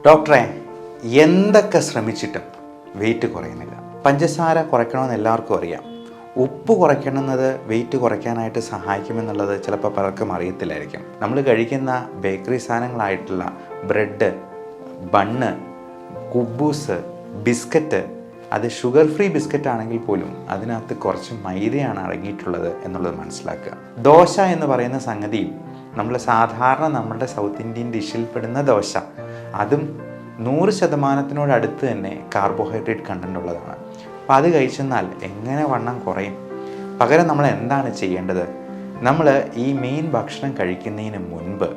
ഡോക്ടറെ, എന്തൊക്കെ ശ്രമിച്ചിട്ടും വെയിറ്റ് കുറയുന്നില്ല. പഞ്ചസാര കുറയ്ക്കണമെന്ന് എല്ലാവർക്കും അറിയാം. ഉപ്പ് കുറയ്ക്കണമെന്നത് വെയിറ്റ് കുറയ്ക്കാനായിട്ട് സഹായിക്കുമെന്നുള്ളത് ചിലപ്പോൾ പലർക്കും അറിയത്തില്ലായിരിക്കും. നമ്മൾ കഴിക്കുന്ന ബേക്കറി സാധനങ്ങളായിട്ടുള്ള ബ്രെഡ്, ബണ്ണ്, കുബൂസ്, ബിസ്ക്കറ്റ്, അത് ഷുഗർ ഫ്രീ ബിസ്ക്കറ്റ് ആണെങ്കിൽ പോലും അതിനകത്ത് കുറച്ച് മൈദയാണ് അടങ്ങിയിട്ടുള്ളത് എന്നുള്ളത് മനസ്സിലാക്കുക. ദോശ എന്ന് പറയുന്ന സംഗതിയും നമ്മൾ സാധാരണ നമ്മുടെ സൗത്ത് ഇന്ത്യൻ ഡിഷിൽ പെടുന്ന ദോശ, അതും 100% അടുത്ത് തന്നെ കാർബോഹൈഡ്രേറ്റ് കണ്ടൻ്റ് ഉള്ളതാണ്. അപ്പോൾ അത് കഴിച്ചെന്നാൽ എങ്ങനെ വണ്ണം കുറയും? പകരം നമ്മൾ എന്താണ് ചെയ്യേണ്ടത്? നമ്മൾ ഈ മെയിൻ ഭക്ഷണം കഴിക്കുന്നതിന് മുൻപ്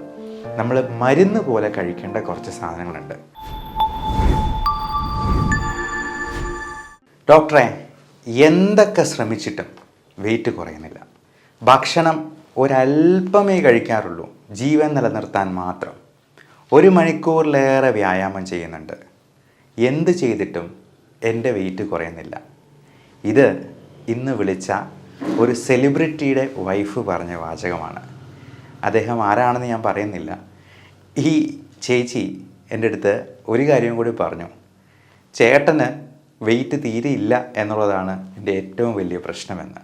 നമ്മൾ മരുന്ന് പോലെ കഴിക്കേണ്ട കുറച്ച് സാധനങ്ങളുണ്ട്. ഡോക്ടറെ, എന്തൊക്കെ ശ്രമിച്ചിട്ടും വെയിറ്റ് കുറയുന്നില്ല. ഭക്ഷണം ഒരല്പമേ കഴിക്കാറുള്ളൂ, ജീവൻ നിലനിർത്താൻ മാത്രം. 1 മണിക്കൂറിലേറെ വ്യായാമം ചെയ്യുന്നുണ്ട്, എന്ത് ചെയ്തിട്ടും എൻ്റെ വെയിറ്റ് കുറയുന്നില്ല. ഇത് ഇന്ന് വിളിച്ച ഒരു സെലിബ്രിറ്റിയുടെ വൈഫ് പറഞ്ഞ വാചകമാണ്. അദ്ദേഹം ആരാണെന്ന് ഞാൻ പറയുന്നില്ല. ഈ ചേച്ചി എൻ്റെ അടുത്ത് ഒരു കാര്യം കൂടി പറഞ്ഞു. ചേട്ടന് വെയിറ്റ് തീരെ ഇല്ല എന്നുള്ളതാണ് എൻ്റെ ഏറ്റവും വലിയ പ്രശ്നമെന്ന്.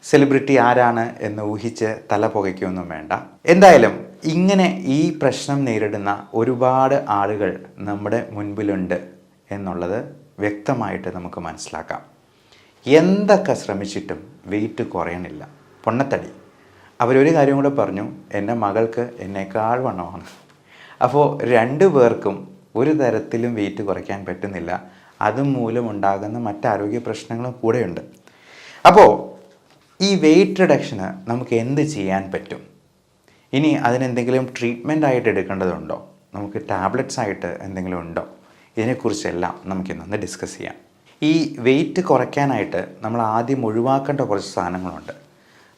സെലിബ്രിറ്റി ആരാണ് എന്ന് ഊഹിച്ച് തല പുകയ്ക്കൊന്നും വേണ്ട. എന്തായാലും ഇങ്ങനെ ഈ പ്രശ്നം നേരിടുന്ന ഒരുപാട് ആളുകൾ നമ്മുടെ മുൻപിലുണ്ട് എന്നുള്ളത് വ്യക്തമായിട്ട് നമുക്ക് മനസ്സിലാക്കാം. എന്തൊക്കെ ശ്രമിച്ചിട്ടും വെയിറ്റ് കുറയണില്ല, പൊണ്ണത്തടി. അവരൊരു കാര്യം കൂടെ പറഞ്ഞു, എൻ്റെ മകൾക്ക് എന്നേക്കാൾ വണ്ണമാണ്. അപ്പോൾ 2 പേർക്കും ഒരു തരത്തിലും വെയിറ്റ് കുറയ്ക്കാൻ പറ്റുന്നില്ല. അതുമൂലം ഉണ്ടാകുന്ന മറ്റാരോഗ്യ പ്രശ്നങ്ങളും കൂടെയുണ്ട്. അപ്പോൾ ഈ വെയിറ്റ് റിഡക്ഷന് നമുക്ക് എന്ത് ചെയ്യാൻ പറ്റും? ഇനി അതിനെന്തെങ്കിലും ട്രീറ്റ്മെൻ്റ് ആയിട്ട് എടുക്കേണ്ടതുണ്ടോ? നമുക്ക് ടാബ്ലറ്റ്സ് ആയിട്ട് എന്തെങ്കിലും ഉണ്ടോ? ഇതിനെക്കുറിച്ചെല്ലാം നമുക്കിന്നൊന്ന് ഡിസ്കസ് ചെയ്യാം. ഈ വെയിറ്റ് കുറയ്ക്കാനായിട്ട് നമ്മൾ ആദ്യം ഒഴിവാക്കേണ്ട കുറച്ച് സാധനങ്ങളുണ്ട്.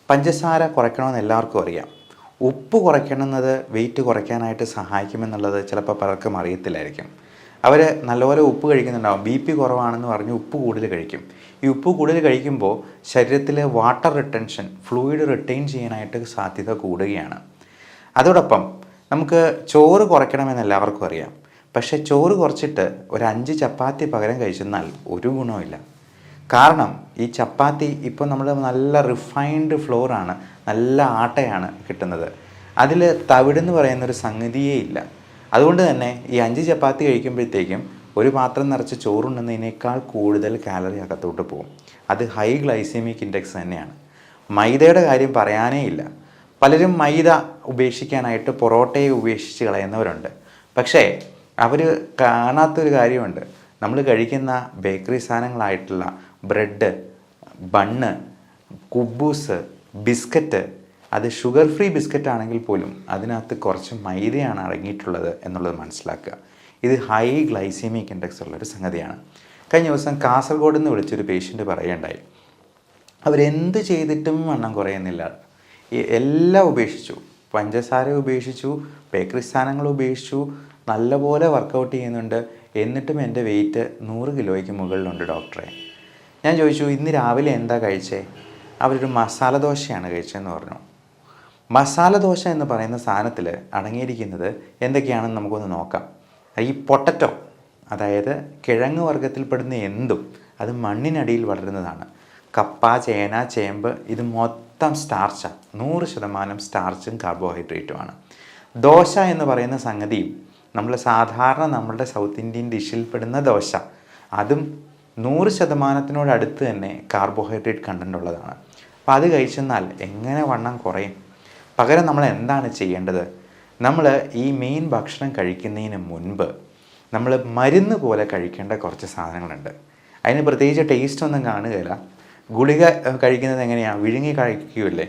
പഞ്ചസാര കുറയ്ക്കണമെന്ന് എല്ലാവർക്കും അറിയാം. ഉപ്പ് കുറയ്ക്കണമെന്നത് വെയിറ്റ് കുറയ്ക്കാനായിട്ട് സഹായിക്കുമെന്നുള്ളത് ചിലപ്പോൾ പലർക്കും അറിയത്തില്ലായിരിക്കും. അവർ നല്ലപോലെ ഉപ്പ് കഴിക്കുന്നുണ്ടാവും. BP കുറവാണെന്ന് പറഞ്ഞ് ഉപ്പ് കൂടുതൽ കഴിക്കും. ഈ ഉപ്പ് കൂടുതൽ കഴിക്കുമ്പോൾ ശരീരത്തിലെ വാട്ടർ റിട്ടൻഷൻ, ഫ്ലൂയിഡ് റിട്ടൈൻ ചെയ്യാനായിട്ട് സാധ്യത കൂടുകയാണ്. അതോടൊപ്പം നമുക്ക് ചോറ് കുറയ്ക്കണമെന്ന് എല്ലാവർക്കും അറിയാം. പക്ഷേ ചോറ് കുറച്ചിട്ട് ഒരു 5 ചപ്പാത്തി പകരം കഴിച്ചെന്നാൽ ഒരു ഗുണവുമില്ല. കാരണം ഈ ചപ്പാത്തി ഇപ്പോൾ നമ്മൾ നല്ല റിഫൈൻഡ് ഫ്ലോറാണ്, നല്ല ആട്ടയാണ് കിട്ടുന്നത്. അതിൽ തവിടെന്ന് പറയുന്നൊരു സംഗതിയേ ഇല്ല. അതുകൊണ്ട് തന്നെ ഈ 5 ചപ്പാത്തി കഴിക്കുമ്പോഴത്തേക്കും ഒരു പാത്രം നിറച്ച് ചോറുണ്ടെന്നതിനേക്കാൾ കൂടുതൽ കാലറി അകത്തോട്ട് പോകും. അത് ഹൈ ഗ്ലൈസീമിക് ഇൻഡെക്സ് തന്നെയാണ്. മൈദയുടെ കാര്യം പറയാനേ ഇല്ല. പലരും മൈദ ഉപേക്ഷിക്കാനായിട്ട് പൊറോട്ടയെ ഉപേക്ഷിച്ച് കളയുന്നവരുണ്ട്. പക്ഷേ അവർ കാണാത്തൊരു കാര്യമുണ്ട്. നമ്മൾ കഴിക്കുന്ന ബേക്കറി സാധനങ്ങളായിട്ടുള്ള ബ്രെഡ്, ബണ്ണ്, കുബൂസ്, ബിസ്ക്കറ്റ്, അത് ഷുഗർ ഫ്രീ ബിസ്ക്കറ്റ് ആണെങ്കിൽ പോലും അതിനകത്ത് കുറച്ച് മൈദയാണ് അടങ്ങിയിട്ടുള്ളത് എന്നുള്ളത് മനസ്സിലാക്കുക. ഇത് ഹൈ ഗ്ലൈസീമിക് ഇൻഡെക്സ് ഉള്ളൊരു സംഗതിയാണ്. കഴിഞ്ഞ ദിവസം കാസർഗോഡ് നിന്ന് വിളിച്ചൊരു പേഷ്യൻ്റ് പറയുകയുണ്ടായി, അവരെന്ത് ചെയ്തിട്ടും വണ്ണം കുറയുന്നില്ല. എല്ലാം ഉപേക്ഷിച്ചു, പഞ്ചസാര ഉപേക്ഷിച്ചു, ബേക്കറി സാധനങ്ങൾ ഉപേക്ഷിച്ചു, നല്ലപോലെ വർക്കൗട്ട് ചെയ്യുന്നുണ്ട്, എന്നിട്ടും എൻ്റെ വെയിറ്റ് 100 കിലോയ്ക്ക് മുകളിലുണ്ട് ഡോക്ടറെ. ഞാൻ ചോദിച്ചു, ഇന്ന് രാവിലെ എന്താ കഴിച്ചേ? അവരൊരു മസാല ദോശയാണ് കഴിച്ചതെന്ന് പറഞ്ഞു. മസാല ദോശ എന്ന് പറയുന്ന സാധനത്തിൽ അടങ്ങിയിരിക്കുന്നത് എന്തൊക്കെയാണെന്ന് നമുക്കൊന്ന് നോക്കാം. ഈ പൊട്ടറ്റോ, അതായത് കിഴങ്ങ് വർഗ്ഗത്തിൽപ്പെടുന്ന എന്തും അത് മണ്ണിനടിയിൽ വളരുന്നതാണ്. കപ്പ, ചേന, ചേമ്പ്, ഇത് മൊത്തം സ്റ്റാർച്ചാണ്. 100% സ്റ്റാർച്ചും കാർബോഹൈഡ്രേറ്റുമാണ്. ദോശ എന്ന് പറയുന്ന സംഗതിയും നമ്മൾ സാധാരണ നമ്മുടെ സൗത്ത് ഇന്ത്യൻ ഡിഷിൽ പെടുന്ന ദോശ, അതും 100% അടുത്ത് തന്നെ കാർബോഹൈഡ്രേറ്റ് കണ്ടൻ്റ് ഉള്ളതാണ്. അപ്പോൾ അത് കഴിച്ചെന്നാൽ എങ്ങനെ വണ്ണം കുറയും? പകരം നമ്മൾ എന്താണ് ചെയ്യേണ്ടത്? നമ്മൾ ഈ മെയിൻ ഭക്ഷണം കഴിക്കുന്നതിന് മുൻപ് നമ്മൾ മരുന്ന് പോലെ കഴിക്കേണ്ട കുറച്ച് സാധനങ്ങളുണ്ട്. അതിന് പ്രത്യേകിച്ച് ടേസ്റ്റ് ഒന്നും കാണുകയില്ല. ഗുളിക കഴിക്കുന്നത് എങ്ങനെയാണ്? വിഴുങ്ങി കഴിക്കുകയല്ലേ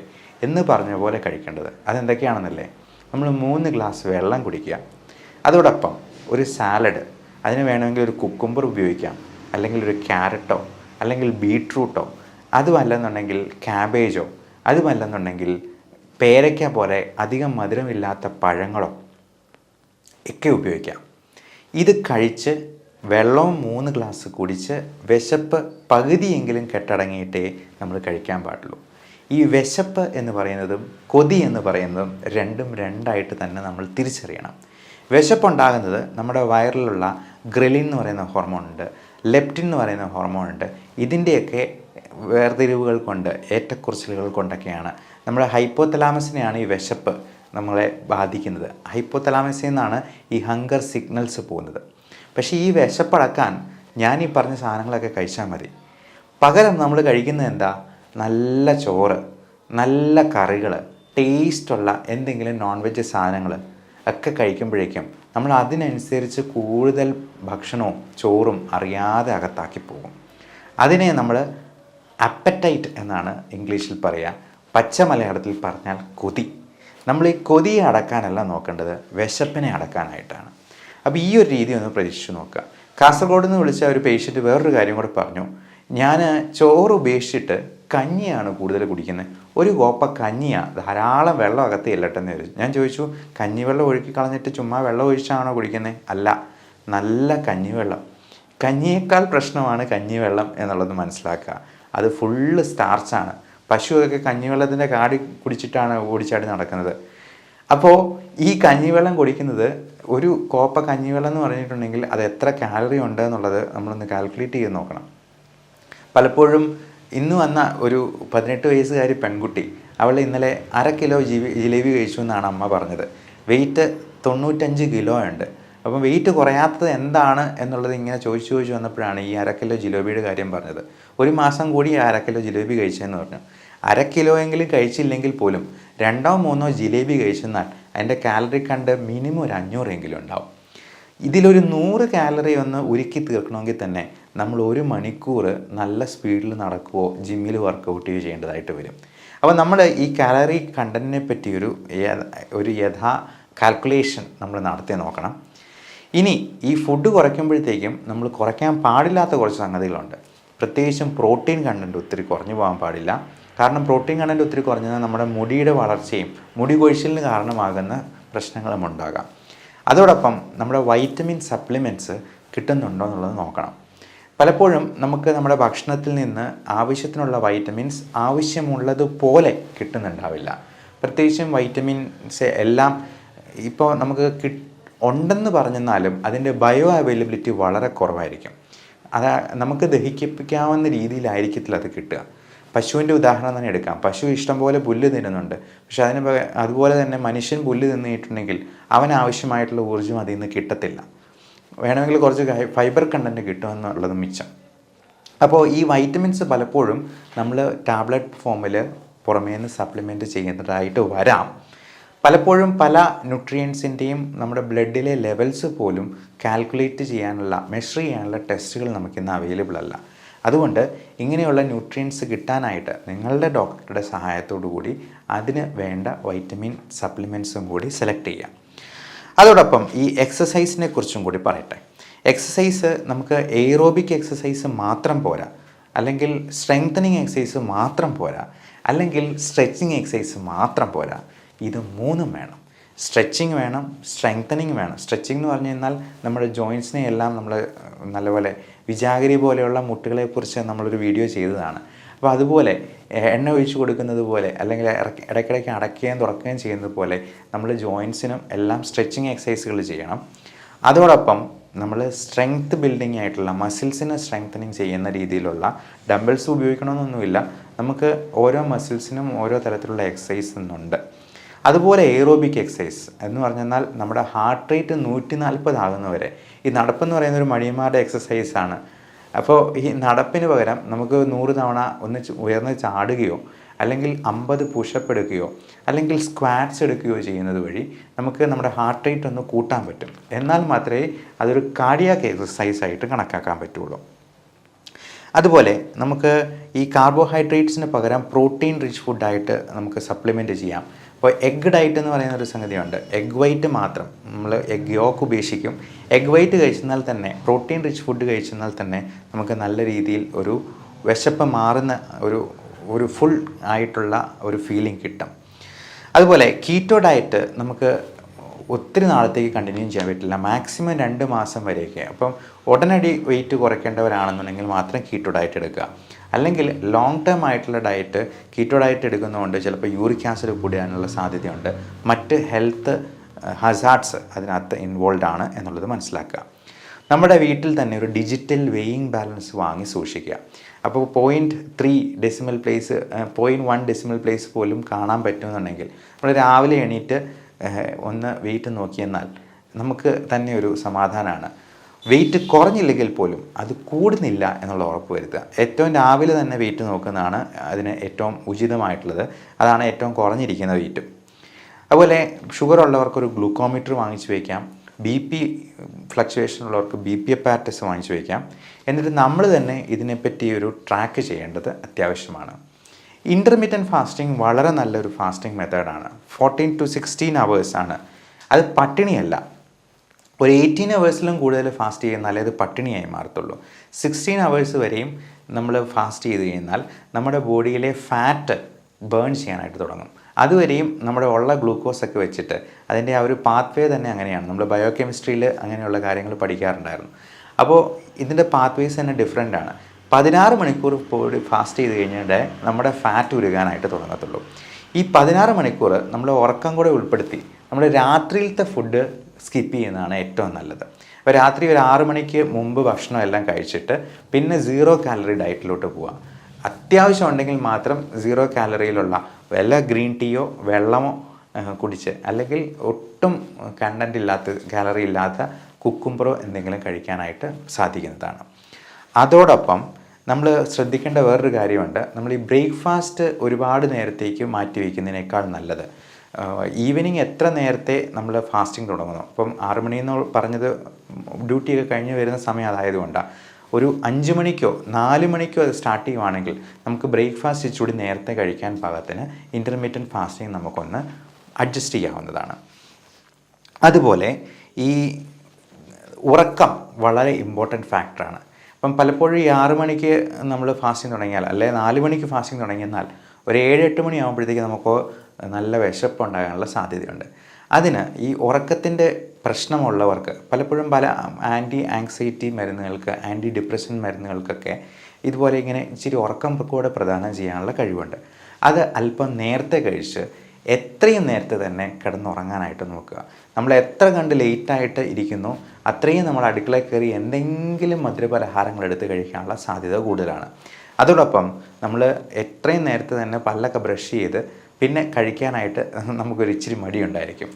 എന്ന് പറഞ്ഞ പോലെ കഴിക്കേണ്ടത്. അതെന്തൊക്കെയാണെന്നല്ലേ? നമ്മൾ 3 ഗ്ലാസ് വെള്ളം കുടിക്കുക. അതോടൊപ്പം ഒരു സാലഡ്, അതിന് വേണമെങ്കിൽ ഒരു കുക്കുംബർ ഉപയോഗിക്കാം, അല്ലെങ്കിൽ ഒരു ക്യാരറ്റോ, അല്ലെങ്കിൽ ബീട്രൂട്ടോ, അതുമല്ലെന്നുണ്ടെങ്കിൽ ക്യാബേജോ, അതുമല്ലെന്നുണ്ടെങ്കിൽ പേരയ്ക്ക പോലെ അധികം മധുരമില്ലാത്ത പഴങ്ങളോ ഒക്കെ ഉപയോഗിക്കാം. ഇത് കഴിച്ച് വെള്ളവും 3 ഗ്ലാസ് കുടിച്ച് വിശപ്പ് പകുതിയെങ്കിലും കെട്ടടങ്ങിയിട്ടേ നമ്മൾ കഴിക്കാൻ പാടുള്ളൂ. ഈ വിശപ്പ് എന്ന് പറയുന്നതും കൊതി എന്ന് പറയുന്നതും രണ്ടും രണ്ടായിട്ട് തന്നെ നമ്മൾ തിരിച്ചറിയണം. വിശപ്പുണ്ടാകുന്നത് നമ്മുടെ വയറിലുള്ള ഗ്രെലിൻ എന്ന് പറയുന്ന ഹോർമോണുണ്ട്, ലെപ്റ്റിൻ എന്ന് പറയുന്ന ഹോർമോണുണ്ട്. ഇതിൻ്റെയൊക്കെ വേർതിരിവുകൾ കൊണ്ട്, ഏറ്റക്കുറച്ചിലുകൾ കൊണ്ടൊക്കെയാണ് നമ്മുടെ ഹൈപ്പോതലാമസിനെയാണ് ഈ വിശപ്പ് നമ്മളെ ബാധിക്കുന്നത്. ഹൈപ്പോതലാമസിൽ നിന്നാണ് ഈ ഹങ്കർ സിഗ്നൽസ് പോകുന്നത്. പക്ഷേ ഈ വിശപ്പടക്കാൻ ഞാൻ ഈ പറഞ്ഞ സാധനങ്ങളൊക്കെ കഴിച്ചാൽ മതി. പകരം നമ്മൾ കഴിക്കുന്നത് എന്താ? നല്ല ചോറ്, നല്ല കറികൾ, ടേസ്റ്റുള്ള എന്തെങ്കിലും നോൺ വെജ് സാധനങ്ങൾ ഒക്കെ കഴിക്കുമ്പോഴേക്കും നമ്മൾ അതിനനുസരിച്ച് കൂടുതൽ ഭക്ഷണവും ചോറും അറിയാതെ അകത്താക്കി പോകും. അതിനെ നമ്മൾ അപ്പറ്റൈറ്റ് എന്നാണ് ഇംഗ്ലീഷിൽ പറയുക. പച്ച മലയാളത്തിൽ പറഞ്ഞാൽ കൊതി. നമ്മൾ ഈ കൊതിയെ അടക്കാനല്ല നോക്കേണ്ടത്, വിശപ്പിനെ അടക്കാനായിട്ടാണ്. അപ്പോൾ ഈ ഒരു രീതി ഒന്ന് പരീക്ഷിച്ച് നോക്കുക. കാസർഗോഡ് നിന്ന് വിളിച്ച ഒരു പേഷ്യൻറ്റ് വേറൊരു കാര്യം കൂടെ പറഞ്ഞു. ഞാൻ ചോറ് ഉപേക്ഷിച്ചിട്ട് കഞ്ഞിയാണ് കൂടുതൽ കുടിക്കുന്നത്. ഒരു കോപ്പ കഞ്ഞിയാണ്, ധാരാളം വെള്ളം അകത്ത് ചെല്ലട്ടെന്ന് ചോദിച്ചു. ഞാൻ ചോദിച്ചു, കഞ്ഞിവെള്ളം ഒഴുക്കി കളഞ്ഞിട്ട് ചുമ്മാ വെള്ളം ഒഴിച്ചാണോ കുടിക്കുന്നത്? അല്ല, നല്ല കഞ്ഞിവെള്ളം. കഞ്ഞിയേക്കാൾ പ്രശ്നമാണ് കഞ്ഞിവെള്ളം എന്നുള്ളത് മനസ്സിലാക്കുക. അത് ഫുള്ള് സ്റ്റാർച്ചാണ്. പശുവൊക്കെ കഞ്ഞിവെള്ളത്തിൻ്റെ കാടി കുടിച്ചിട്ടാണ് ഓടിച്ചാടി നടക്കുന്നത്. അപ്പോൾ ഈ കഞ്ഞിവെള്ളം കുടിക്കുന്നത്, ഒരു കോപ്പ കഞ്ഞിവെള്ളം എന്ന് പറഞ്ഞിട്ടുണ്ടെങ്കിൽ അത് എത്ര കാലറി ഉണ്ട് എന്നുള്ളത് നമ്മളൊന്ന് കാൽക്കുലേറ്റ് ചെയ്ത് നോക്കണം. പലപ്പോഴും ഇന്ന് വന്ന ഒരു 18 വയസ്സുകാരി പെൺകുട്ടി, അവൾ ഇന്നലെ 1/2 കിലോ ജിലേബി കഴിച്ചു എന്നാണ് അമ്മ പറഞ്ഞത്. വെയിറ്റ് 95 കിലോ ഉണ്ട്. അപ്പം വെയിറ്റ് കുറയാത്തത് എന്താണ് എന്നുള്ളത് ഇങ്ങനെ ചോദിച്ചു വന്നപ്പോഴാണ് ഈ 1/2 കിലോ ജിലേബിയുടെ കാര്യം പറഞ്ഞത്. ഒരു മാസം കൂടി 1/2 കിലോ ജിലേബി കഴിച്ചതെന്ന് പറഞ്ഞു. 1/2 കിലോ എങ്കിലും കഴിച്ചില്ലെങ്കിൽ പോലും 2 or 3 ജിലേബി കഴിച്ചെന്നാൽ അതിൻ്റെ കാലറി കണ്ട് മിനിമം ഒരു 500 എങ്കിലും ഉണ്ടാവും. ഇതിലൊരു 100 കാലറി ഒന്ന് ഉരുക്കി തീർക്കണമെങ്കിൽ തന്നെ നമ്മൾ 1 മണിക്കൂർ നല്ല സ്പീഡിൽ നടക്കുകയോ ജിമ്മിൽ വർക്കൗട്ട് ചെയ്യുകയോ ചെയ്യേണ്ടതായിട്ട് വരും. അപ്പോൾ നമ്മൾ ഈ കാലറി കണ്ടൻറ്റിനെ പറ്റി ഒരു കാൽക്കുലേഷൻ നമ്മൾ നടത്തി നോക്കണം. ഇനി ഈ ഫുഡ് കുറയ്ക്കുമ്പോഴത്തേക്കും നമ്മൾ കുറയ്ക്കാൻ പാടില്ലാത്ത കുറച്ച് സംഗതികളുണ്ട്. പ്രത്യേകിച്ചും പ്രോട്ടീൻ കണ്ടൻറ്റ് ഒത്തിരി കുറഞ്ഞു പോകാൻ പാടില്ല. കാരണം പ്രോട്ടീൻ കണ്ടൻറ്റ് ഒത്തിരി കുറഞ്ഞാൽ നമ്മുടെ മുടിയുടെ വളർച്ചയും മുടി കൊഴിച്ചിലിന് കാരണമാകുന്ന പ്രശ്നങ്ങളും ഉണ്ടാകാം. അതോടൊപ്പം നമ്മുടെ വൈറ്റമിൻ സപ്ലിമെൻറ്റ്സ് കിട്ടുന്നുണ്ടോ എന്നുള്ളത് നോക്കണം. പലപ്പോഴും നമുക്ക് നമ്മുടെ ഭക്ഷണത്തിൽ നിന്ന് ആവശ്യത്തിനുള്ള വൈറ്റമിൻസ് ആവശ്യമുള്ളതുപോലെ കിട്ടുന്നുണ്ടാവില്ല. പ്രത്യേകിച്ചും വൈറ്റമിൻസ് എല്ലാം ഇപ്പോൾ നമുക്ക് ഉണ്ടെന്ന് പറഞ്ഞെന്നാലും അതിൻ്റെ ബയോ അവൈലബിലിറ്റി വളരെ കുറവായിരിക്കും. നമുക്ക് ദഹിപ്പിക്കാവുന്ന രീതിയിലായിരിക്കത്തില്ല അത് കിട്ടുക. പശുവിൻ്റെ ഉദാഹരണം തന്നെ എടുക്കാം. പശു ഇഷ്ടംപോലെ പുല്ല് തിന്നുന്നുണ്ട്. പക്ഷെ അതുപോലെ തന്നെ മനുഷ്യൻ പുല്ല് തിന്നിട്ടുണ്ടെങ്കിൽ അവന് ആവശ്യമായിട്ടുള്ള ഊർജ്ജം അതിൽ നിന്ന് കിട്ടത്തില്ല. വേണമെങ്കിൽ കുറച്ച് ഫൈബർ കണ്ടൻറ്റ് കിട്ടുമെന്നുള്ളത് മിച്ചം. അപ്പോൾ ഈ വൈറ്റമിൻസ് പലപ്പോഴും നമ്മൾ ടാബ്ലറ്റ് ഫോമിൽ പുറമേ നിന്ന് സപ്ലിമെൻറ്റ് ചെയ്യുന്നതായിട്ട് വരാം. പലപ്പോഴും പല ന്യൂട്രിയൻസിൻ്റെയും നമ്മുടെ ബ്ലഡിലെ ലെവൽസ് പോലും കാൽക്കുലേറ്റ് ചെയ്യാനുള്ള, മെഷർ ചെയ്യാനുള്ള ടെസ്റ്റുകൾ നമുക്കിന്ന് അവൈലബിൾ അല്ല. അതുകൊണ്ട് ഇങ്ങനെയുള്ള ന്യൂട്രിയൻസ് കിട്ടാനായിട്ട് നിങ്ങളുടെ ഡോക്ടറുടെ സഹായത്തോടു കൂടി അതിന് വേണ്ട വൈറ്റമിൻ സപ്ലിമെൻറ്റ്സും കൂടി സെലക്ട് ചെയ്യാം. അതോടൊപ്പം ഈ എക്സസൈസിനെ കുറിച്ചും കൂടി പറയട്ടെ. എക്സസൈസ് നമുക്ക് എയ്റോബിക് എക്സസൈസ് മാത്രം പോരാ, അല്ലെങ്കിൽ സ്ട്രെങ്തനിങ് എക്സസൈസ് മാത്രം പോരാ, അല്ലെങ്കിൽ സ്ട്രെച്ചിങ് എക്സസൈസ് മാത്രം പോരാ. ഇത് 3ഉം വേണം. സ്ട്രെച്ചിങ് വേണം, സ്ട്രെങ്തനിങ് വേണം. സ്ട്രെച്ചിങ് എന്ന് പറഞ്ഞു കഴിഞ്ഞാൽ നമ്മുടെ ജോയിൻസിനെ എല്ലാം നമ്മൾ നല്ലപോലെ, വിജാഗിരി പോലെയുള്ള മുട്ടുകളെക്കുറിച്ച് നമ്മളൊരു വീഡിയോ ചെയ്തതാണ്. അപ്പോൾ അതുപോലെ എണ്ണ ഒഴിച്ച് കൊടുക്കുന്നത് പോലെ, അല്ലെങ്കിൽ ഇടയ്ക്കിടയ്ക്ക് അടയ്ക്കുകയും തുറക്കുകയും ചെയ്യുന്നത് പോലെ നമ്മൾ ജോയിൻസിനും എല്ലാം സ്ട്രെച്ചിങ് എക്സസൈസുകൾ ചെയ്യണം. അതോടൊപ്പം നമ്മൾ സ്ട്രെങ്ത് ബിൽഡിംഗ് ആയിട്ടുള്ള മസിൽസിനെ സ്ട്രെങ്തനിങ് ചെയ്യുന്ന രീതിയിലുള്ള ഡംബിൾസ് ഉപയോഗിക്കണമെന്നൊന്നുമില്ല. നമുക്ക് ഓരോ മസിൽസിനും ഓരോ തരത്തിലുള്ള എക്സസൈസ് ഉണ്ട്. അതുപോലെ എയ്റോബിക് എക്സസൈസ് എന്ന് പറഞ്ഞാൽ നമ്മുടെ ഹാർട്ട് റേറ്റ് 140 ആകുന്നവരെ. ഈ നടപ്പെന്ന് പറയുന്ന ഒരു മടിയന്മാരുടെ എക്സസൈസാണ്. അപ്പോൾ ഈ നടപ്പിന് പകരം നമുക്ക് 100 തവണ ഉയർന്ന് ചാടുകയോ, അല്ലെങ്കിൽ 50 പുഷപ്പ് എടുക്കുകയോ, അല്ലെങ്കിൽ സ്ക്വാറ്റ്സ് എടുക്കുകയോ ചെയ്യുന്നത് വഴി നമുക്ക് നമ്മുടെ ഹാർട്ട് റേറ്റ് ഒന്ന് കൂട്ടാൻ പറ്റും. എന്നാൽ മാത്രമേ അതൊരു കാർഡിയാക് എക്സസൈസായിട്ട് കണക്കാക്കാൻ പറ്റുള്ളൂ. അതുപോലെ നമുക്ക് ഈ കാർബോഹൈഡ്രേറ്റ്സിന് പകരം പ്രോട്ടീൻ റിച്ച് ഫുഡായിട്ട് നമുക്ക് സപ്ലിമെൻറ്റ് ചെയ്യാം. അപ്പോൾ എഗ് ഡയറ്റ് എന്ന് പറയുന്ന ഒരു സംഗതിയുണ്ട്. എഗ് വൈറ്റ് മാത്രം, നമ്മൾ എഗ് യോക്ക് ഉപേക്ഷിക്കും. എഗ് വൈറ്റ് കഴിച്ചെന്നാൽ തന്നെ, പ്രോട്ടീൻ റിച്ച് ഫുഡ് കഴിച്ചെന്നാൽ തന്നെ നമുക്ക് നല്ല രീതിയിൽ ഒരു വിശപ്പ് മാറുന്ന ഒരു ഫുൾ ആയിട്ടുള്ള ഒരു ഫീലിംഗ് കിട്ടും. അതുപോലെ കീറ്റോ ഡയറ്റ് നമുക്ക് ഒത്തിരി നാളത്തേക്ക് കണ്ടിന്യൂ ചെയ്യാൻ പറ്റില്ല. മാക്സിമം 2 മാസം വരെയൊക്കെ. അപ്പം ഉടനടി വെയിറ്റ് കുറയ്ക്കേണ്ടവരാണെന്നുണ്ടെങ്കിൽ മാത്രം കീറ്റോ ഡയറ്റ് എടുക്കുക. അല്ലെങ്കിൽ ലോങ് ടേം ആയിട്ടുള്ള ഡയറ്റ്, കീറ്റോ ഡയറ്റ് എടുക്കുന്നതുകൊണ്ട് ചിലപ്പോൾ യൂറിക് ആസിഡ് കൂടാനുള്ള സാധ്യതയുണ്ട്. മറ്റ് ഹെൽത്ത് ഹസാർഡ്സ് അതിനകത്ത് ഇൻവോൾവ് ആണ് എന്നുള്ളത് മനസ്സിലാക്കുക. നമ്മുടെ വീട്ടിൽ തന്നെ ഒരു ഡിജിറ്റൽ വെയിങ് ബാലൻസ് വാങ്ങി സൂക്ഷിക്കുക. അപ്പോൾ 0.3 ഡെസിമൽ പ്ലേസ് 0.1 ഡെസിമൽ പ്ലേസ് പോലും കാണാൻ പറ്റുമെന്നുണ്ടെങ്കിൽ നമ്മൾ രാവിലെ എണീറ്റ് ഒന്ന് വെയിറ്റ് നോക്കിയെന്നാൽ നമുക്ക് തന്നെ ഒരു സമാധാനമാണ്. വെയിറ്റ് കുറഞ്ഞില്ലെങ്കിൽ പോലും അത് കൂടുന്നില്ല എന്നുള്ള ഉറപ്പ് വരുത്തുക. ഏറ്റവും രാവിലെ തന്നെ വെയിറ്റ് നോക്കുന്നതാണ് അതിന് ഏറ്റവും ഉചിതമായിട്ടുള്ളത്. അതാണ് ഏറ്റവും കുറഞ്ഞിരിക്കുന്ന വെയിറ്റ്. അതുപോലെ ഷുഗർ ഉള്ളവർക്കൊരു ഗ്ലൂക്കോമീറ്റർ വാങ്ങിച്ചു വയ്ക്കാം. BP ഫ്ലക്ച്വേഷൻ ഉള്ളവർക്ക് BP അപ്പാരറ്റസ് വാങ്ങിച്ചു വയ്ക്കാം. എന്നിട്ട് നമ്മൾ തന്നെ ഇതിനെപ്പറ്റി ഒരു ട്രാക്ക് ചെയ്യേണ്ടത് അത്യാവശ്യമാണ്. ഇൻ്റർമീഡിയൻറ്റ് ഫാസ്റ്റിംഗ് വളരെ നല്ലൊരു ഫാസ്റ്റിംഗ് മെത്തേഡാണ്. 14 to 16 hours ആണ്. അത് പട്ടിണിയല്ല. ഒരു 18 hours കൂടുതൽ ഫാസ്റ്റ് ചെയ്യുന്നാലേ അത് പട്ടിണിയായി മാറത്തുള്ളൂ. 16 hours വരെയും നമ്മൾ ഫാസ്റ്റ് ചെയ്ത് കഴിഞ്ഞാൽ നമ്മുടെ ബോഡിയിലെ ഫാറ്റ് ബേൺ ചെയ്യാനായിട്ട് തുടങ്ങും. അതുവരെയും നമ്മുടെ ഉള്ള ഗ്ലൂക്കോസൊക്കെ വെച്ചിട്ട് അതിൻ്റെ ആ ഒരു പാത്വേ തന്നെ അങ്ങനെയാണ്. നമ്മൾ ബയോകെമിസ്ട്രിയിൽ അങ്ങനെയുള്ള കാര്യങ്ങൾ പഠിക്കാറുണ്ടായിരുന്നു. അപ്പോൾ ഇതിൻ്റെ പാത്വേസ് തന്നെ ഡിഫറെൻ്റ് ആണ്. 16 മണിക്കൂർ ബോഡി ഫാസ്റ്റ് ചെയ്ത് കഴിഞ്ഞാൽ നമ്മുടെ ഫാറ്റ് ഉരുകാനായിട്ട് തുടങ്ങത്തുള്ളൂ. ഈ 16 മണിക്കൂർ നമ്മൾ ഉറക്കം കൂടെ ഉൾപ്പെടുത്തി നമ്മൾ രാത്രിയിലത്തെ ഫുഡ് സ്കിപ്പ് ചെയ്യുന്നതാണ് ഏറ്റവും നല്ലത്. അപ്പോൾ രാത്രി ഒരു 6 മണിക്ക് മുമ്പ് ഭക്ഷണം എല്ലാം കഴിച്ചിട്ട് പിന്നെ 0 കാലറി ഡയറ്റിലോട്ട് പോവുക. അത്യാവശ്യം ഉണ്ടെങ്കിൽ മാത്രം 0 കാലറിയിലുള്ള വല്ല ഗ്രീൻ ടീയോ വെള്ളമോ കുടിച്ച്, അല്ലെങ്കിൽ ഒട്ടും കണ്ടൻ്റ് ഇല്ലാത്ത കാലറി ഇല്ലാത്ത കുക്കുംബറോ എന്തെങ്കിലും കഴിക്കാനായിട്ട് സാധിക്കുന്നതാണ്. അതോടൊപ്പം നമ്മൾ ശ്രദ്ധിക്കേണ്ട വേറൊരു കാര്യമുണ്ട്. നമ്മൾ ഈ ബ്രേക്ക്ഫാസ്റ്റ് ഒരുപാട് നേരത്തേക്ക് മാറ്റി വയ്ക്കുന്നതിനേക്കാൾ നല്ലത് ഈവനിങ് എത്ര നേരത്തെ നമ്മൾ ഫാസ്റ്റിംഗ് തുടങ്ങുന്നു. ഇപ്പം 6 മണിയെന്ന് പറഞ്ഞത് ഡ്യൂട്ടിയൊക്കെ കഴിഞ്ഞ് വരുന്ന സമയം അതായതുകൊണ്ടാണ്. ഒരു 5 മണിക്കോ 4 മണിക്കോ അത് സ്റ്റാർട്ട് ചെയ്യുവാണെങ്കിൽ നമുക്ക് ബ്രേക്ക്ഫാസ്റ്റ് ഇച്ചിരി നേരത്തെ കഴിക്കാൻ പാകത്തിന് ഇൻ്റർമീഡിയൻറ്റ് ഫാസ്റ്റിംഗ് നമുക്കൊന്ന് അഡ്ജസ്റ്റ് ചെയ്യാവുന്നതാണ്. അതുപോലെ ഈ ഉറക്കം വളരെ ഇമ്പോർട്ടൻറ്റ് ഫാക്ടറാണ്. അപ്പം പലപ്പോഴും ഈ 6 മണിക്ക് നമ്മൾ ഫാസ്റ്റിംഗ് തുടങ്ങിയാൽ, അല്ലെങ്കിൽ 4 മണിക്ക് ഫാസ്റ്റിംഗ് തുടങ്ങിയെന്നാൽ ഒരു 7-8 മണി ആകുമ്പോഴത്തേക്ക് നമുക്ക് നല്ല വിശപ്പുണ്ടാകാനുള്ള സാധ്യതയുണ്ട്. അതിന് ഈ ഉറക്കത്തിൻ്റെ പ്രശ്നമുള്ളവർക്ക് പലപ്പോഴും പല ആൻറ്റി ആങ്സൈറ്റി മരുന്നുകൾക്ക്, ആൻറ്റി ഡിപ്രഷൻ മരുന്നുകൾക്കൊക്കെ ഇതുപോലെ ഇങ്ങനെ ഇച്ചിരി ഉറക്കം കൂടെ പ്രദാനം ചെയ്യാനുള്ള കഴിവുണ്ട്. അത് അല്പം നേരത്തെ കഴിച്ച് എത്രയും നേരത്തെ തന്നെ കിടന്നുറങ്ങാനായിട്ട് നോക്കുക. നമ്മൾ എത്ര കണ്ട് ലേറ്റായിട്ട് ഇരിക്കുന്നു അത്രയും നമ്മൾ അടുക്കളയിൽ കയറി എന്തെങ്കിലും മധുരപലഹാരങ്ങൾ എടുത്ത് കഴിക്കാനുള്ള സാധ്യത കൂടുതലാണ്. അതോടൊപ്പം നമ്മൾ എത്രയും നേരത്തെ തന്നെ പല്ലൊക്കെ ബ്രഷ് ചെയ്ത് പിന്നെ കഴിക്കാനായിട്ട് നമുക്കൊരു ഇച്ചിരി മടിയുണ്ടായിരിക്കും.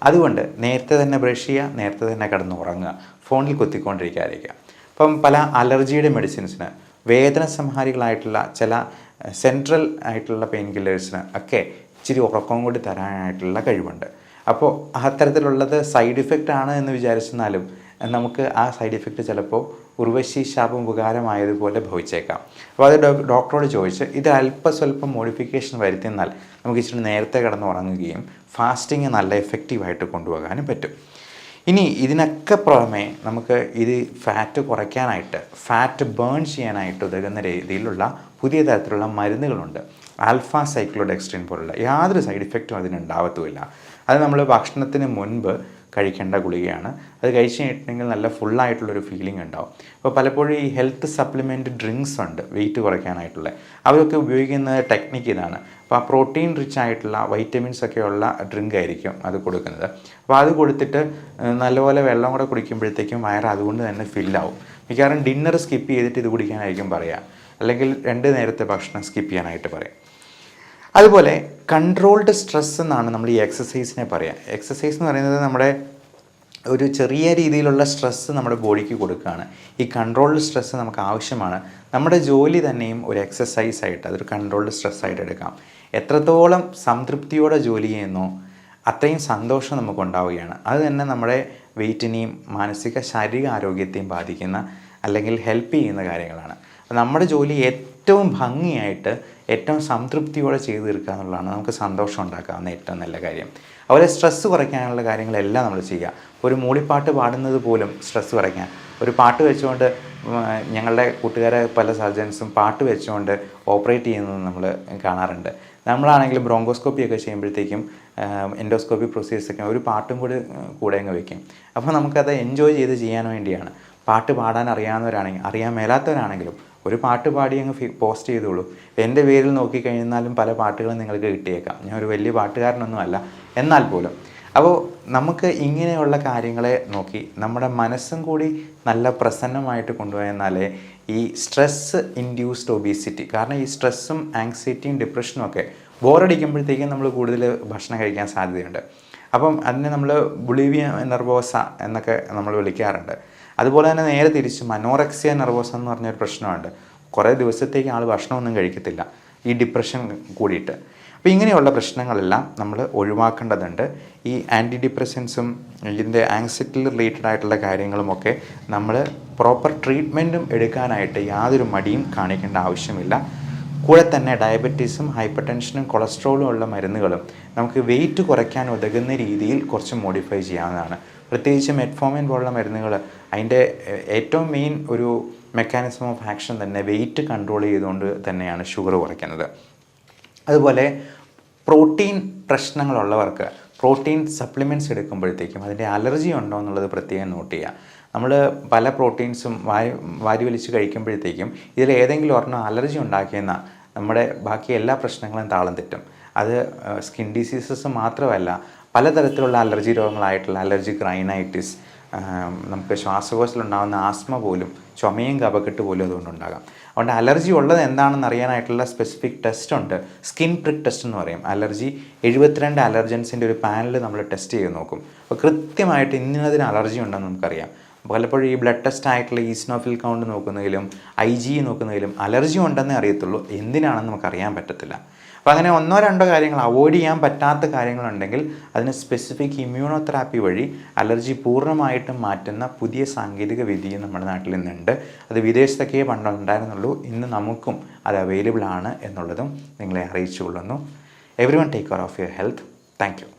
അതുകൊണ്ട് നേരത്തെ തന്നെ ബ്രഷ് ചെയ്യുക, നേരത്തെ തന്നെ കിടന്ന് ഉറങ്ങുക, ഫോണിൽ കുത്തിക്കൊണ്ടിരിക്കാതിരിക്കുക. അപ്പം പല അലർജിയുടെ മെഡിസിൻസിന്, വേദന സംഹാരികളായിട്ടുള്ള ചില സെൻട്രൽ ആയിട്ടുള്ള പെയിൻ കില്ലേഴ്സിന് ഒക്കെ ഇച്ചിരി ഉറക്കം കൂടി തരാനായിട്ടുള്ള കഴിവുണ്ട്. അപ്പോൾ അത്തരത്തിലുള്ളത് സൈഡ് ഇഫക്റ്റ് ആണ് എന്ന് വിചാരിച്ചെന്നാലും നമുക്ക് ആ സൈഡ് ഇഫക്റ്റ് ചിലപ്പോൾ ഉർവശി ശാപം ഉപകാരമായതുപോലെ ഭവിച്ചേക്കാം. അപ്പോൾ അത് ഡോക്ടറോട് ചോദിച്ച് ഇത് അല്പസ്വല്പം മോഡിഫിക്കേഷൻ വരുത്തിയെന്നാൽ നമുക്ക് ഇച്ചിരി നേരത്തെ കിടന്ന് ഉറങ്ങുകയും ഫാസ്റ്റിങ് നല്ല എഫക്റ്റീവായിട്ട് കൊണ്ടുപോകാനും പറ്റും. ഇനി ഇതിനൊക്കെ പുറമെ നമുക്ക് ഇത് ഫാറ്റ് കുറയ്ക്കാനായിട്ട്, ഫാറ്റ് ബേൺ ചെയ്യാനായിട്ട് ഉതകുന്ന രീതിയിലുള്ള പുതിയ തരത്തിലുള്ള മരുന്നുകളുണ്ട്. ആൽഫ സൈക്ലോഡെക്സ്ട്രിൻ പോലുള്ള യാതൊരു സൈഡ് ഇഫക്റ്റും അതിനുണ്ടാവത്തുമില്ല. അത് നമ്മൾ ഭക്ഷണത്തിന് മുൻപ് കഴിക്കേണ്ട ഗുളികയാണ്. അത് കഴിച്ച് കഴിഞ്ഞിട്ടുണ്ടെങ്കിൽ നല്ല ഫുള്ളായിട്ടുള്ളൊരു ഫീലിംഗ് ഉണ്ടാവും. അപ്പോൾ പലപ്പോഴും ഈ ഹെൽത്ത് സപ്ലിമെൻറ്റ് ഡ്രിങ്ക്സ് ഉണ്ട് വെയിറ്റ് കുറയ്ക്കാനായിട്ടുള്ള, അവരൊക്കെ ഉപയോഗിക്കുന്ന ടെക്നിക്ക് ഇതാണ്. അപ്പോൾ ആ പ്രോട്ടീൻ റിച്ച് ആയിട്ടുള്ള വൈറ്റമിൻസ് ഒക്കെ ഉള്ള ഡ്രിങ്ക് ആയിരിക്കും അത് കൊടുക്കുന്നത്. അപ്പോൾ അത് കൊടുത്തിട്ട് നല്ലപോലെ വെള്ളം കൂടെ കുടിക്കുമ്പോഴത്തേക്കും വയറ് അതുകൊണ്ട് തന്നെ ഫില്ലാവും. മിക്കവാറും ഡിന്നർ സ്കിപ്പ് ചെയ്തിട്ട് ഇത് കുടിക്കാനായിരിക്കും പറയുക, അല്ലെങ്കിൽ 2 നേരത്തെ ഭക്ഷണം സ്കിപ്പ് ചെയ്യാനായിട്ട് പറയാം. അതുപോലെ കൺട്രോൾഡ് സ്ട്രെസ് എന്നാണ് നമ്മൾ ഈ എക്സസൈസിനെ പറയുക. എക്സസൈസ് എന്ന് പറയുന്നത് നമ്മുടെ ഒരു ചെറിയ രീതിയിലുള്ള സ്ട്രെസ്സ് നമ്മുടെ ബോഡിക്ക് കൊടുക്കുകയാണ്. ഈ കൺട്രോൾഡ് സ്ട്രെസ്സ് നമുക്ക് ആവശ്യമാണ്. നമ്മുടെ ജോലി തന്നെയും ഒരു എക്സസൈസായിട്ട് അതൊരു കൺട്രോൾഡ് സ്ട്രെസ്സായിട്ട് എടുക്കാം. എത്രത്തോളം സംതൃപ്തിയോടെ ജോലി ചെയ്യുന്നോ അത്രയും സന്തോഷം നമുക്കുണ്ടാവുകയാണ്. അത് തന്നെ നമ്മുടെ വെയിറ്റിനെയും മാനസിക ശാരീരിക ആരോഗ്യത്തെയും ബാധിക്കുന്ന അല്ലെങ്കിൽ ഹെൽപ്പ് ചെയ്യുന്ന കാര്യങ്ങളാണ്. നമ്മുടെ ജോലി ഏറ്റവും ഭംഗിയായിട്ട് ഏറ്റവും സംതൃപ്തിയോടെ ചെയ്തു തീർക്കുക എന്നുള്ളതാണ് നമുക്ക് സന്തോഷം ഉണ്ടാക്കാവുന്ന ഏറ്റവും നല്ല കാര്യം. അതുപോലെ സ്ട്രെസ്സ് കുറയ്ക്കാനുള്ള കാര്യങ്ങളെല്ലാം നമ്മൾ ചെയ്യുക. ഒരു മൂളിപ്പാട്ട് പാടുന്നത് പോലും സ്ട്രെസ്സ് കുറയ്ക്കാൻ, ഒരു പാട്ട് വെച്ചുകൊണ്ട് ഞങ്ങളുടെ കൂട്ടുകാരെ പല സർജൻസും പാട്ട് വെച്ചുകൊണ്ട് ഓപ്പറേറ്റ് ചെയ്യുന്നത് നമ്മൾ കാണാറുണ്ട്. നമ്മളാണെങ്കിലും ബ്രോങ്കോസ്കോപ്പിയൊക്കെ ചെയ്യുമ്പോഴത്തേക്കും എൻഡോസ്കോപ്പി പ്രൊസീജിയേഴ്സൊക്കെ ഒരു പാട്ടും കൂടെ അങ്ങ് വയ്ക്കും. അപ്പോൾ നമുക്കത് എൻജോയ് ചെയ്ത് ചെയ്യാൻ വേണ്ടിയാണ്. പാട്ട് പാടാൻ അറിയാവുന്നവരാണെങ്കിൽ, അറിയാൻ മേലാത്തവരാണെങ്കിലും ഒരു പാട്ട് പാടി അങ്ങ് പോസ്റ്റ് ചെയ്തോളൂ. എൻ്റെ പേരിൽ നോക്കിക്കഴിഞ്ഞാലും പല പാട്ടുകളും നിങ്ങൾക്ക് കിട്ടിയേക്കാം. ഞാൻ ഒരു വലിയ പാട്ടുകാരനൊന്നും അല്ല, എന്നാൽ പോലും അപ്പോൾ നമുക്ക് ഇങ്ങനെയുള്ള കാര്യങ്ങളെ നോക്കി നമ്മുടെ മനസ്സും കൂടി നല്ല പ്രസന്നമായിട്ട് കൊണ്ടുപോയെന്നാലേ ഈ സ്ട്രെസ്സ് ഇൻഡ്യൂസ്ഡ് ഒബീസിറ്റി, കാരണം ഈ സ്ട്രെസ്സും ആങ്സൈറ്റിയും ഡിപ്രഷനും ഒക്കെ ബോറടിക്കുമ്പോഴത്തേക്കും നമ്മൾ കൂടുതൽ ഭക്ഷണം കഴിക്കാൻ സാധ്യതയുണ്ട്. അപ്പം അതിനെ നമ്മൾ ബുളിവിയ നെർവോസ എന്നൊക്കെ നമ്മൾ വിളിക്കാറുണ്ട്. അതുപോലെ തന്നെ നേരെ തിരിച്ചും അനോറക്സിയ നെർവോസ എന്ന് പറഞ്ഞൊരു പ്രശ്നമുണ്ട്. കുറേ ദിവസത്തേക്ക് ആൾ ഭക്ഷണമൊന്നും കഴിക്കത്തില്ല ഈ ഡിപ്രഷൻ കൂടിയിട്ട്. അപ്പോൾ ഇങ്ങനെയുള്ള പ്രശ്നങ്ങളെല്ലാം നമ്മൾ ഒഴിവാക്കേണ്ടതുണ്ട്. ഈ ആൻറ്റി ഡിപ്രസൻസും ഇതിൻ്റെ ആങ്സൈറ്റി റിലേറ്റഡ് ആയിട്ടുള്ള കാര്യങ്ങളുമൊക്കെ നമ്മൾ പ്രോപ്പർ ട്രീറ്റ്മെൻറ്റും എടുക്കാനായിട്ട് യാതൊരു മടിയും കാണിക്കേണ്ട ആവശ്യമില്ല. കൂടെ തന്നെ ഡയബറ്റീസും ഹൈപ്പർ ടെൻഷനും കൊളസ്ട്രോളും ഉള്ള മരുന്നുകളും നമുക്ക് വെയിറ്റ് കുറയ്ക്കാൻ ഉതകുന്ന രീതിയിൽ കുറച്ച് മോഡിഫൈ ചെയ്യാവുന്നതാണ്. പ്രത്യേകിച്ച് മെറ്റ്ഫോമിൻ പോലുള്ള മരുന്നുകൾ അതിൻ്റെ ഏറ്റവും മെയിൻ ഒരു മെക്കാനിസം ഓഫ് ആക്ഷൻ തന്നെ വെയിറ്റ് കൺട്രോൾ ചെയ്തുകൊണ്ട് തന്നെയാണ് ഷുഗർ കുറയ്ക്കുന്നത്. അതുപോലെ പ്രോട്ടീൻ പ്രശ്നങ്ങളുള്ളവർക്ക് പ്രോട്ടീൻ സപ്ലിമെൻറ്റ്സ് എടുക്കുമ്പോഴത്തേക്കും അതിൻ്റെ അലർജി ഉണ്ടോ എന്നുള്ളത് പ്രത്യേകം നോട്ട് ചെയ്യുക. നമ്മൾ പല പ്രോട്ടീൻസും വാരി വലിച്ച് കഴിക്കുമ്പോഴത്തേക്കും ഇതിൽ ഏതെങ്കിലും ഒരെണ്ണം അലർജി ഉണ്ടാക്കിയെന്നാൽ നമ്മുടെ ബാക്കി എല്ലാ പ്രശ്നങ്ങളും താളം തെറ്റും. അത് സ്കിൻ ഡിസീസസ് മാത്രമല്ല, പലതരത്തിലുള്ള അലർജി രോഗങ്ങളായിട്ടുള്ള അലർജിക് റൈനൈറ്റിസ്, നമുക്ക് ശ്വാസകോശത്തിലുണ്ടാകുന്ന ആസ്മ പോലും, ചുമയും കഫക്കെട്ട് പോലും അതുകൊണ്ടുണ്ടാകാം. അതുകൊണ്ട് അലർജി ഉള്ളത് എന്താണെന്ന് അറിയാനായിട്ടുള്ള സ്പെസിഫിക് ടെസ്റ്റ് ഉണ്ട്. സ്കിൻ പ്രിക് ടെസ്റ്റ് എന്ന് പറയും. അലർജി 72 അലർജൻസിൻ്റെ ഒരു പാനൽ നമ്മൾ ടെസ്റ്റ് ചെയ്ത് നോക്കും. അപ്പോൾ കൃത്യമായിട്ട് ഇന്നതിന് അലർജി ഉണ്ടെന്ന് നമുക്കറിയാം. പലപ്പോഴും ഈ ബ്ലഡ് ടെസ്റ്റ് ആയിട്ടുള്ള ഈസ്നോഫിൽ കൗണ്ട് നോക്കുന്നതിലും IG നോക്കുന്നതിലും അലർജി ഉണ്ടെന്നേ അറിയത്തുള്ളൂ, എന്തിനാണെന്ന് നമുക്കറിയാൻ പറ്റത്തില്ല. അപ്പോൾ അങ്ങനെ 1-2 കാര്യങ്ങൾ അവോയ്ഡ് ചെയ്യാൻ പറ്റാത്ത കാര്യങ്ങളുണ്ടെങ്കിൽ അതിന് സ്പെസിഫിക് ഇമ്മ്യൂണോതെറാപ്പി വഴി അലർജി പൂർണ്ണമായിട്ടും മാറ്റുന്ന പുതിയ സാങ്കേതിക വിദ്യയും നമ്മുടെ നാട്ടിൽ ഇന്നുണ്ട്. അത് വിദേശത്തൊക്കെ പണ്ടുണ്ടായിരുന്നുള്ളൂ, ഇന്ന് നമുക്കും അത് അവൈലബിൾ ആണ് എന്നുള്ളതും നിങ്ങളെ അറിയിച്ചു കൊള്ളുന്നു. Everyone take care of your health. Thank you.